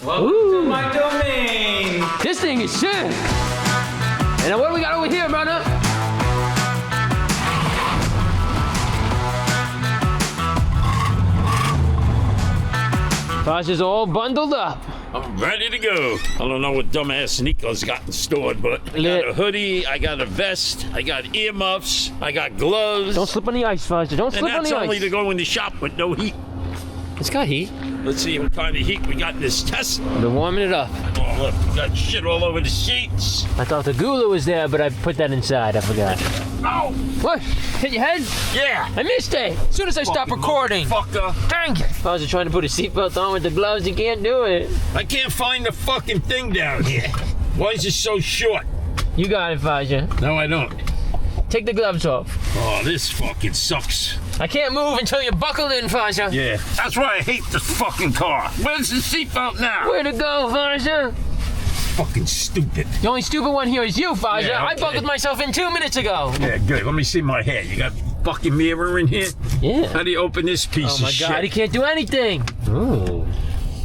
Welcome to my domain. This thing is sick. And now what do we got over here, brother? Porsche is all bundled up. I'm ready to go. I don't know what dumbass Nikko's got stored, but I got a hoodie, I got a vest, I got earmuffs, I got gloves. Don't slip on the ice, Porsche. Don't slip on the ice. And that's only to go in the shop with no heat. It's got heat. Let's see what kind of heat we got in this Tesla. They're warming it up. Oh, look, we got shit all over the seats. I thought the Gooloo was there, but I put that inside. I forgot. Oh! What? Hit your head? Yeah! I missed it. As soon as I stopped recording. Fucker. Dang it. Porsche trying to put a seatbelt on with the gloves. You can't do it. I can't find the fucking thing down here. Why is it so short? You got it, Porsche. No, I don't. Take the gloves off. Oh, this fucking sucks. I can't move until you're buckled in, Porsche. Yeah. That's why I hate this fucking car. Where's the seatbelt now? Where to go, Porsche? Fucking stupid. The only stupid one here is you, Porsche. Yeah, I okay. buckled myself in 2 minutes ago. Yeah, good. Let me see my hair. You got a fucking mirror in here? Yeah. How do you open this piece Oh my of God, shit? he can't do anything. Ooh.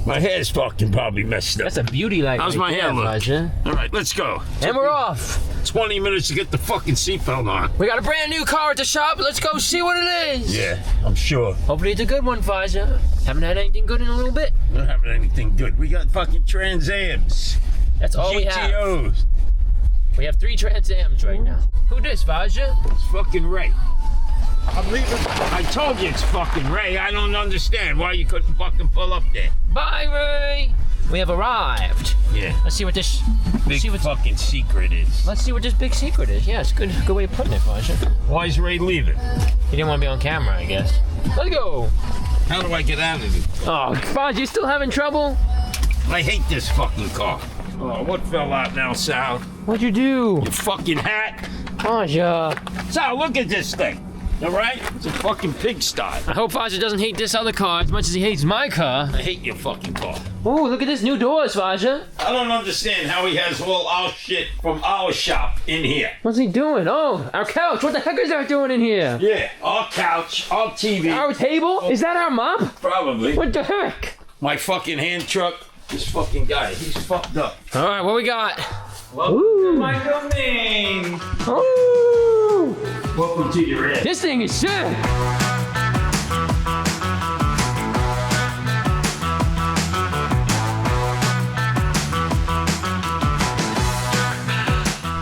My hair's fucking probably messed up. That's a beauty light. How's right my hair there, look? Porsche. All right, let's go. And we're off. 20 minutes to get the fucking seatbelt on. We got a brand new car at the shop. Let's go see what it is. Yeah, I'm sure. Hopefully it's a good one, Porsche. Haven't had anything good in a little bit. We don't have anything good. We got fucking Trans Ams. That's all we have. GTOs. We have 3 Trans Ams right now. Who this, Porsche? It's fucking Ray. I'm leaving. I told you it's fucking Ray. I don't understand why you couldn't fucking pull up there. Bye, Ray. We have arrived. Yeah. Let's see what this Big fucking secret is. Let's see what this big secret is. Yeah, it's good way of putting it, Porsche. Why is Ray leaving? He didn't want to be on camera, I guess. Let's go. How do I get out of it? Oh, Porsche, you still having trouble? I hate this fucking car. Oh, what fell out now, Sal? What'd you do? Your fucking hat? Porsche. Sal, look at this thing. All right? It's a fucking pigsty. I hope Porsche doesn't hate this other car as much as he hates my car. I hate your fucking car. Oh, look at this new doors, Porsche. I don't understand how he has all our shit from our shop in here. What's he doing? Oh, our couch. What the heck is that doing in here? Yeah, our couch, our TV. Our table? Is that our mop? Probably. What the heck? My fucking hand truck. This fucking guy, he's fucked up. All right, what we got? Welcome to my domain. Ooh, Welcome to your ass. this thing is sick.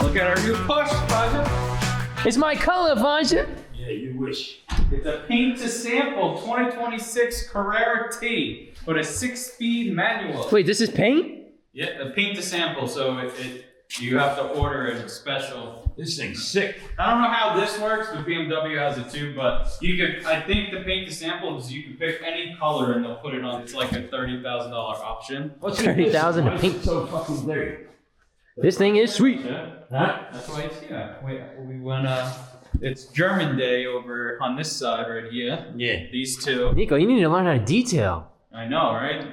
Look at our new Porsche, Porsche. It's my color, Porsche. Yeah, you wish. It's a paint to sample 2026 Carrera T with a 6-speed manual. Wait, this is paint? Yeah, a paint to sample, so you have to order it special. This thing's sick. I don't know how this works, but BMW has it too. But I think the paint to sample is you can pick any color and they'll put it on. It's like a $30,000 option. What's 30,000 to Why is paint. it so fucking dirty? This thing is sweet. Yeah, Huh? that's why it's here. We went. It's German Day over on this side right here. Yeah. These two. Nikko, you need to learn how to detail. I know, right?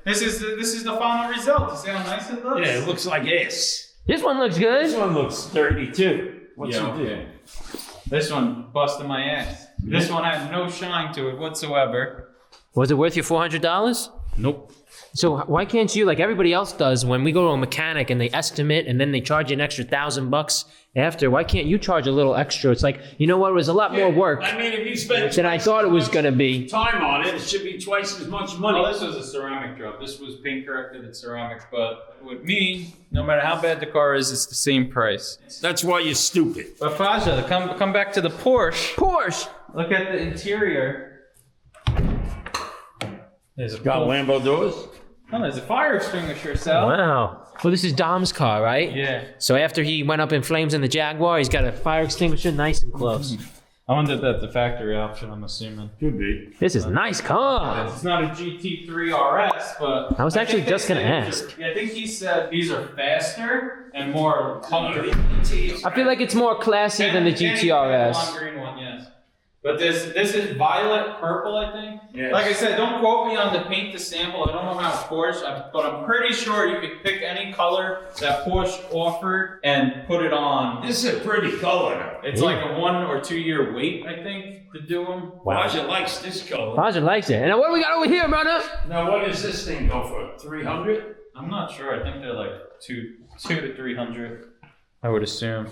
This is the final result. You see how nice it looks? Yeah, it looks like ass. This one looks This good. one looks dirty too. What's Yeah, it do? okay. This one busted my ass. This one had no shine to it whatsoever. Was it worth your $400? Nope. So why can't you, like everybody else does, when we go to a mechanic and they estimate and then they charge you an extra $1,000 after, why can't you charge a little extra? It's like, you know what, it was a lot more work I mean, if you spend than I thought it was gonna be. time on it, it should be twice as much money. Well, this was a ceramic drop. This was paint corrected in ceramic, but with me, no matter how bad the car is, it's the same price. That's why you're stupid. But Faja, come back to the Porsche. Porsche! Look at the interior. There's a Got Lambo doors? Oh, there's a fire extinguisher, Sal. Wow. Well, this is Dom's car, right? Yeah. So after he went up in flames in the Jaguar, he's got a fire extinguisher nice and close. I wonder if that's the factory option, I'm assuming. Could be. This is a nice car. It's not a GT3 RS, but... I was actually think just they gonna said ask. Yeah, I think he said these are faster and more comfortable. I feel like it's more classy than the And the GTRS. blonde green one, yes. But this is violet purple, I think. Yes. Like I said, don't quote me on the paint to sample. I don't know how Porsche, but I'm pretty sure you could pick any color that Porsche offered and put it on. This is a pretty color. It's like a 1 or 2 year wait, I think, to do them. Raja likes this color. Raja likes it. And now what do we got over here, brother? Now, what does this thing go for? 300? I'm not sure. I think they're like two to 300. I would assume.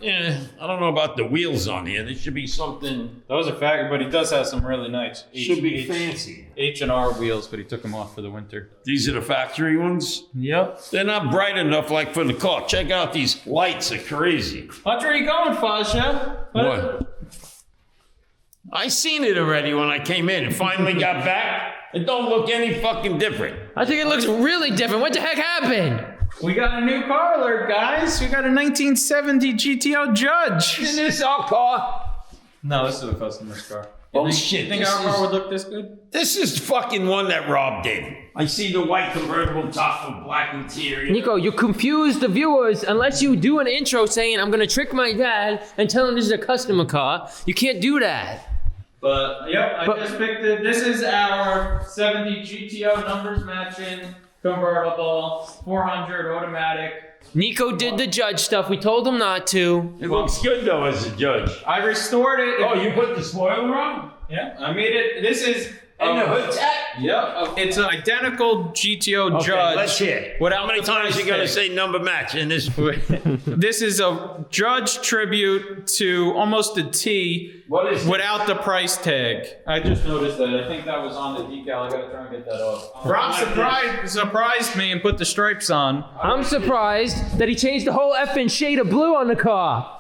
Yeah, I don't know about the wheels on here. There should be something. Those are factory, but he does have some really nice Should be fancy. H&R wheels, but he took them off for the winter. These are the factory ones? Yep. They're not bright enough like for the car. Check out these lights, are crazy. Watch where you going, Fasha. What? I seen it already when I came in and finally got back. It don't look any fucking different. I think it looks really different. What the heck happened? We got a new car alert, guys. We got a 1970 GTO Judge. Is this our car? No, this is a customer's car. Oh shit, You think this our car is, would look this good? this is fucking one that Rob did. I see the white convertible top with black interior. Nico, you confuse the viewers unless you do an intro saying, I'm going to trick my dad and tell him this is a customer car. You can't do that. But, yep, I just picked it. This is our 70 GTO numbers matching convertible, 400 automatic. Nico did the Judge stuff. We told him not to. It looks good though as a judge. I restored it. Oh, you put the spoiler on? Yeah, I made it. This is. And the hood tag? Yep. It's an identical GTO Judge. Let's hear. Without How many the times price you gonna tag. say number match in this? This is a Judge tribute to almost a T. What is it? Without the price tag. I just noticed that. I think that was on the decal. I gotta try and get that off. Rob surprised me and put the stripes on. I'm surprised that he changed the whole effing shade of blue on the car.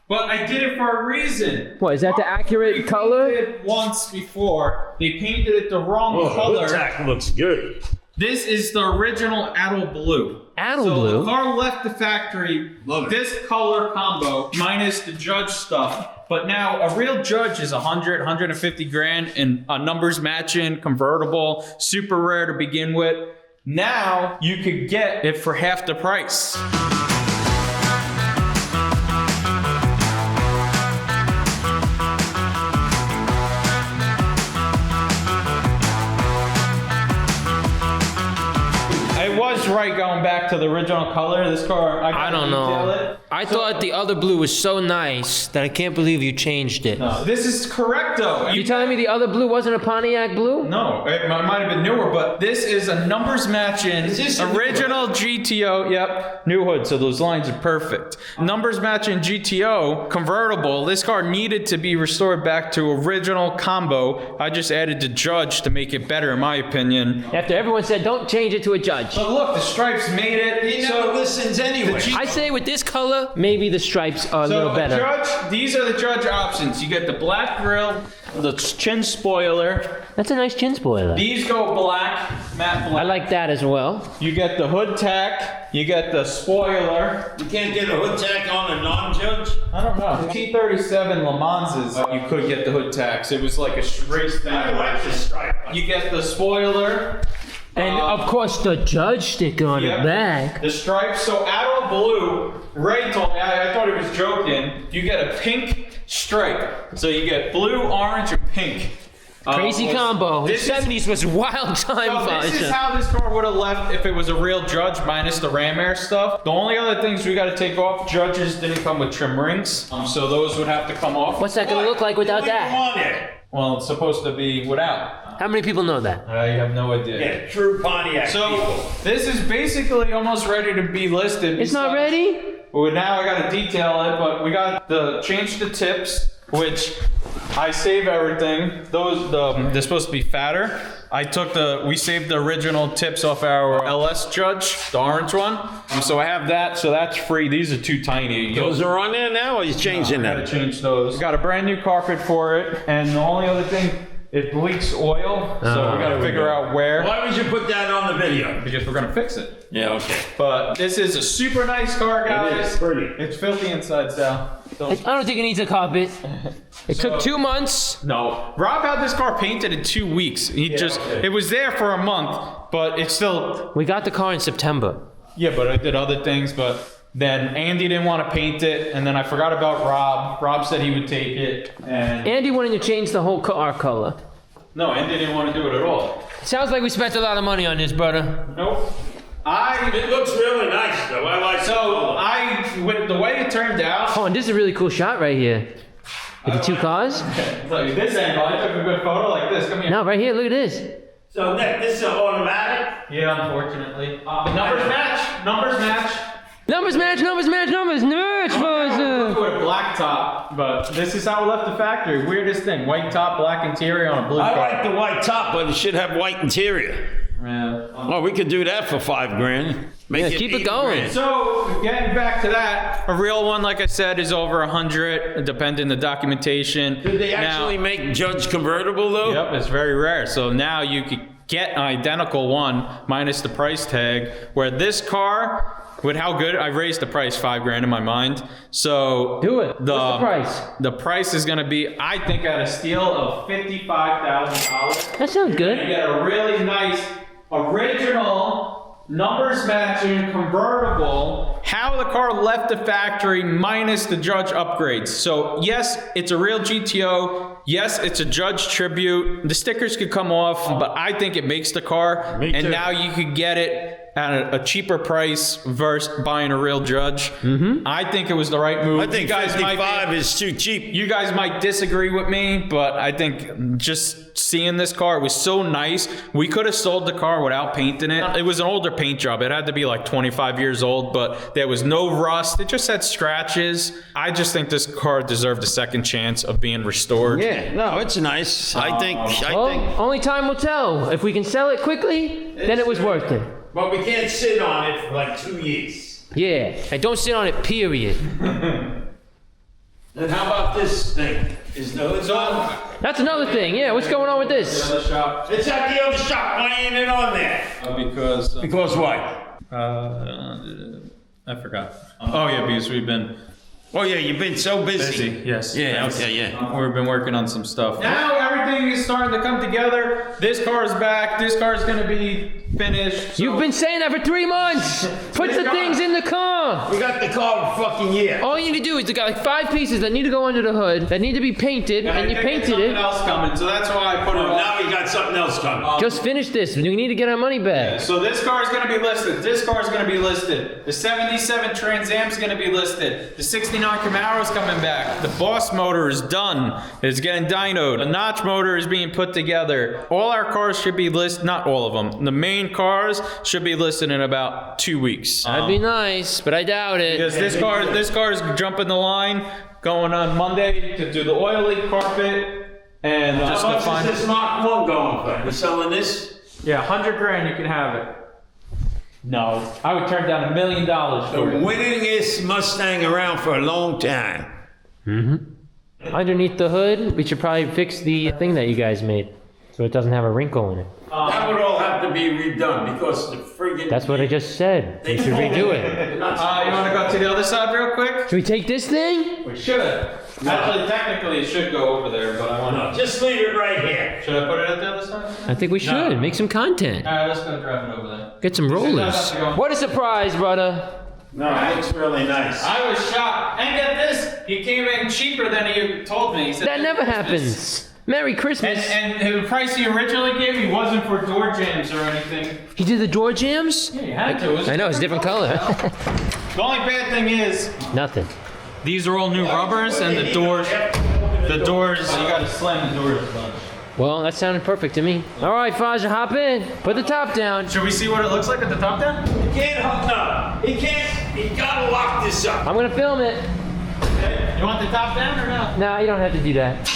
But I did it for a reason. What, is that the accurate color? They painted it once before. They painted it the wrong color. Hood tack looks good. This is the original Adel Blue. Adel So blue? the car left the factory, Love it. this color combo, minus the Judge stuff. But now a real Judge is 100, 150 grand and a numbers matching, convertible, super rare to begin with. Now you could get it for half the price. I was right going back to the original color. This car, I don't know. It. I thought the other blue was so nice that I can't believe you changed it. No, this is correct though. You telling me the other blue wasn't a Pontiac blue? No, it might have been newer, but this is a numbers matching this a new original GTO. Yep, new hood, so those lines are perfect. Numbers matching GTO convertible. This car needed to be restored back to original combo. I just added the Judge to make it better, in my opinion. After everyone said, don't change it to a Judge. But look, the stripes made it. He never listens anyway. I say with this color, maybe the stripes are a So little the better. Judge, these are the Judge options. You get the black grille, the chin spoiler. That's a nice chin spoiler. These go black, matte black. I like that as well. You get the hood tack. You get the spoiler. You can't get a hood tack on a non-judge? I don't know. T37 Le Manses, you could get the hood tacks. It was like a race thing. I like the stripe. You get the spoiler. And of course, the Judge sticker on Yep. the back. The stripes. So Adel Blue, Ray told me, I thought he was joking. You get a pink stripe. So you get blue, orange, and pink. Crazy combo. The this is- 70s was wild time. So this is Fasha. how this car would have left if it was a real Judge minus the ram air stuff. The only other things we got to take off, Judges didn't come with trim rings, so those would have to come off. What's that gonna look like without Come that? on there. Well, it's supposed to be without. How many people know that? I have no idea. Yeah, true Pontiac So people. this is basically almost ready to be listed. It's not ready? Well, now I got to detail it, but we got the change the tips, which I save everything. They're supposed to be fatter. We saved the original tips off our LS Judge, the orange one. So I have that, so that's free. These are too tiny. Those are on there now, or are you changing I gotta them? change those. Got a brand new carpet for it, and the only other thing, it leaks oil, so we gotta figure out where. Why would you put that on the video? Because we're gonna fix it. Yeah, okay. But this is a super nice car, guys. pretty. It's filthy inside, Sal. I don't think it needs a carpet. It took 2 months. No. Rob had this car painted in 2 weeks. It was there for a month, but it's still, We got the car in September. yeah, but I did other things, but Then Andy didn't want to paint it, and then I forgot about Rob. Rob said he would take it, and Andy wanted to change the whole car color. no, Andy didn't want to do it at all. Sounds like we spent a lot of money on this, brother. Nope. It looks really nice, though. I like With the way it turned out. Oh, and this is a really cool shot right here. With the two cars? Like this angle, I took a good photo like this. Come here. No, right here, look at this. So, Nick, this is an automatic? Yeah, unfortunately. Numbers match. Numbers match. Numbers match, numbers match, numbers match, boys. With a black top, but this is how it left the factory. Weirdest thing: white top, black interior on a blue car. I like the white top, but it should have white interior. Yeah. Oh, we could do that for $5,000. Yeah, keep it going. $8,000. So getting back to that, a real one, like I said, is over 100, depending the documentation. Did they actually make Judge convertible though? Yep, it's very rare. So now you could get an identical one minus the price tag. Where this car, with how good, I raised the price $5,000 in my mind. So Do it. What's the price? The price is going to be, I think, at a steal of $55,000. That sounds You good. get a really nice original numbers matching convertible. How the car left the factory minus the Judge upgrades. So yes, it's a real GTO. Yes, it's a Judge tribute. The stickers could come off, but I think it makes the car. Me and too. now you could get it at a cheaper price versus buying a real Judge. I think it was the right move. I think You guys might 55 be- is too cheap. You guys might disagree with me, but I think just seeing this car was so nice. We could have sold the car without painting it. It was an older paint job. It had to be like 25 years old, but there was no rust. It just had scratches. I just think this car deserved a second chance of being restored. Yeah, no, it's nice. I think. Well, only time will tell. If we can sell it quickly, then it was worth it. But we can't sit on it for like 2 years. Yeah, and don't sit on it, period. And how about this thing? Is the hood on? That's another thing. Yeah, what's going on with this? The shop, It's at the other shop. Why ain't it on there? because Because what? I forgot. Oh yeah, because we've been Oh yeah, you've been so busy. busy. Yes. Yeah. Yes. Okay. Yeah. We've been working on some stuff. Now everything is starting to come together. This car is back. This car is going to be finished. You've been saying that for 3 months. Put the things in the car. We got the car a fucking year. All you need to do is you got like 5 pieces that need to go under the hood, that need to be painted, and you painted something it. else coming, so that's why I put it Oh, on. now we got something else coming. Just finish this. We need to get our money back. So this car is going to be listed. This car is going to be listed. The 77 Trans Am is going to be listed. The 69 Camaro is coming back. The Boss motor is done. It's getting dynoed. The Notch motor is being put together. All our cars should be listed. Not all of them. The main cars should be listed in about 2 weeks. That'd be nice, but I doubt it. Because this car is jumping the line, going on Monday to do the oil leak carpet, and just How to much find. is this Mark 1 going for? We're selling this? Yeah, $100,000 you can have it. No, I would turn down $1 million The for it. winningest Mustang around for a long time. Underneath the hood, we should probably fix the thing that you guys made, so it doesn't have a wrinkle in it. That would all have to be redone because the friggin' That's what I just said. We should redo it. You want to go to the other side real quick? Should we take this thing? We should. Actually, technically, it should go over there, but I want No, to. just leave it right here. Should I put it at the other side? I think we should. Make some content. All right, let's go drive it over there. Get some rollers. What a surprise, brother. No, it looks really nice. I was shocked. And get this, he came in cheaper than he told me. He said That never happens. Merry Christmas. And the price he originally gave me wasn't for door jams or anything. He did the door jams? Yeah, you had to. It was I know, it's a different color. The only bad thing is, Nothing. these are all new rubbers, and the doors, you gotta slam the doors a bunch. Well, that sounded perfect to me. All right, Faja, hop in. Put the top down. Should we see what it looks like at the top down? He can't hook up. He can't. He gotta lock this up. I'm gonna film it. You want the top down or no? No, you don't have to do that.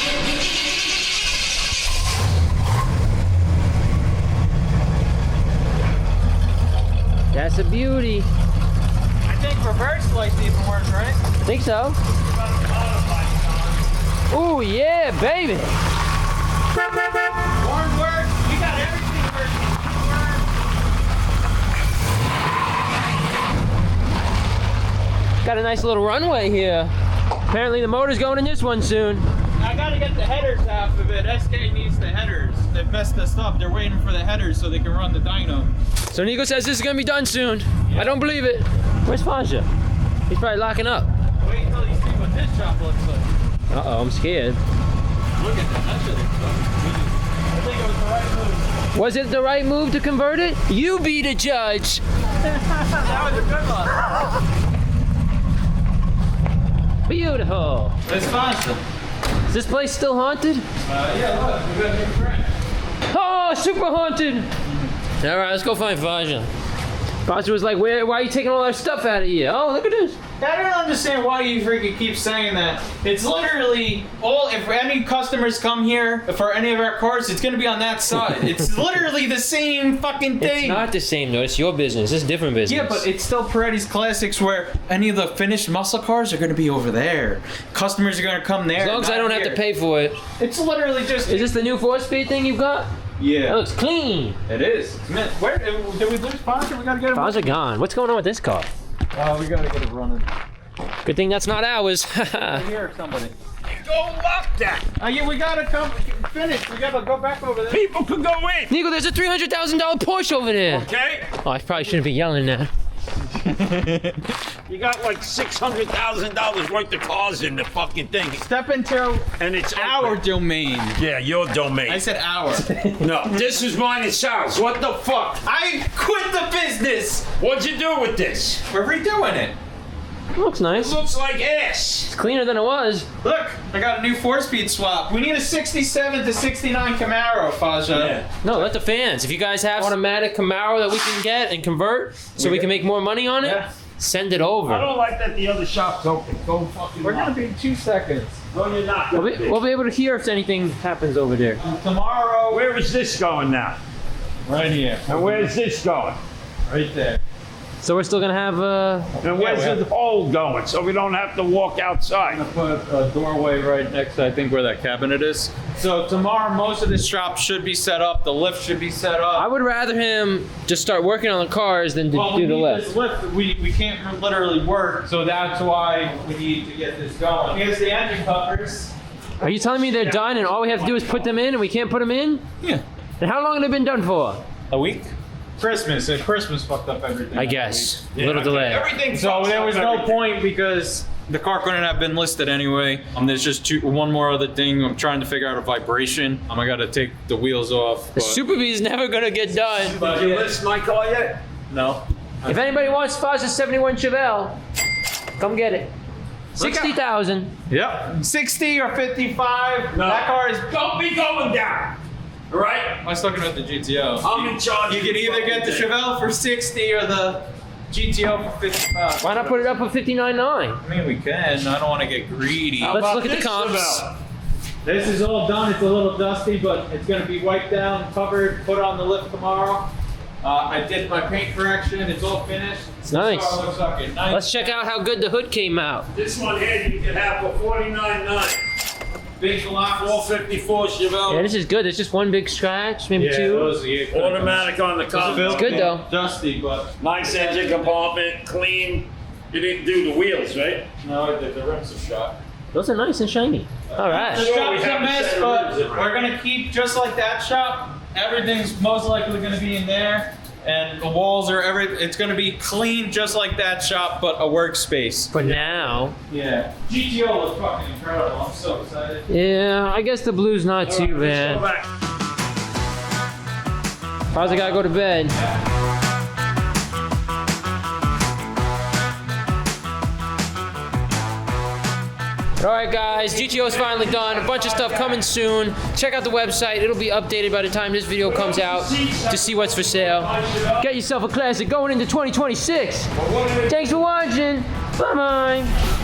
That's a beauty. I think reverse lights even worse, right? Think so? Ooh, yeah, baby. Horn works. We got everything working. Got a nice little runway here. Apparently the motor's going in this one soon. I gotta get the headers out of it. SK needs the headers. They messed us up. They're waiting for the headers so they can run the dyno. So Nikko says this is gonna be done soon. I don't believe it. Where's Faja? He's probably locking up. Wait until you see what this shop looks like. Uh-oh, I'm scared. Look at that. That shit is I think it was the right move. Was it the right move to convert it? You be the judge. That was a good one. Beautiful. It's awesome. Is this place still haunted? Yeah, look. We got a new friend. Oh, super haunted. All right, let's go find Faja. Faja was like, why are you taking all our stuff out of here? Oh, look at this. I don't understand why you freaking keep saying that. It's literally if any customers come here for any of our cars, it's gonna be on that side. It's literally the same fucking thing. It's not the same though, it's your business, it's different business. Yeah, but it's still Peretti's Classics where any of the finished muscle cars are gonna be over there. Customers are gonna come there. As long as I don't have to pay for it. It's literally just. Is this the new 4-speed thing you've got? Yeah. It looks clean. It is. It's mint. Where did we lose Faja? We gotta get him. Faja gone. What's going on with this car? Oh, we gotta get it running. Good thing that's not ours. Here, somebody. Don't lock that. Yeah, we gotta come finish. We gotta go back over there. People can go in. Nico, there's a $300,000 Porsche over there. Okay? Oh, I probably shouldn't be yelling that. You got like $600,000 worth of cars in the fucking thing. Step into And it's our open. domain. Yeah, your domain. I said our. No, this is mine and Sal's. What the fuck? I quit the business. What'd you do with this? We're redoing it. Looks nice. Looks like ass. It's cleaner than it was. Look, I got a new 4-speed swap. We need a 67 to 69 Camaro, Faja. No, let the fans. If you guys have automatic Camaro that we can get and convert so we can make more money on it, Yeah. send it I over. don't like that the other shop's open. Go fucking We're gonna be in 2 seconds. No, you're not. We'll be able to hear if anything happens over there. Tomorrow, Where is this going now? right here. And where's this going? Right there. So we're still gonna have And where's we the hole going? So we don't have to walk outside. I'm gonna put a doorway right next to, I think, where that cabinet is. So tomorrow, most of this shop should be set up. The lift should be set up. I would rather him just start working on the cars than to do the we need lift. this lift. We can't literally work, so that's why we need to get this going. Here's the engine covers. Are you telling me they're done and all we have to do is put them in and we can't put them in? Yeah. And how long have they been done for? A week? Christmas. Christmas fucked up everything. I guess. A little delay. Everything. So fucks there up was no everything. point because the car couldn't have been listed anyway. There's just one more other thing. I'm trying to figure out a vibration. I gotta take the wheels off. The but- Super B is never gonna get done. but Did you yeah. list my car yet? No. If anybody wants Faja's 71 Chevelle, come get it. 60,000. Yep. 60 or 55. No. That car is. Don't be going down. All right? I was talking about the GTO. I'm in charge. You of can the either get the fucking thing. Chevelle for 60 or the GTO for 55. Why not put it up for 59.9? I mean, we can. I don't want to get greedy. How Let's about look at the this, comps. Chevelle? This is all done. It's a little dusty, but it's going to be wiped down, covered, put on the lift tomorrow. I did my paint correction. It's all finished. It's nice. This car looks fucking nice. Let's check out how good the hood came out. This one here you can have for $49.9. Big block. 454 Chevelle. Yeah, this is good. There's just one big scratch, maybe two. those, yeah, Automatic on the car. It's good though. Dusty, but Nice engine compartment, clean. You didn't do the wheels, right? no, the rims are shot. Those are nice and shiny. All The right. Sure, we shop's a have a mess, set of but rims in, right? we're gonna keep just like that shop. Everything's most likely gonna be in there, and the walls are it's gonna be clean just like that shop, but a workspace. For now. Yeah. GTO looks fucking incredible. I'm so excited. Yeah, I guess the blue's not too Let's go bad. back. How's I gotta go to bed? Alright guys, GTO's finally done. A bunch of stuff coming soon. Check out the website. It'll be updated by the time this video comes out to see what's for sale. Get yourself a classic going into 2026. Thanks for watching. Bye-bye.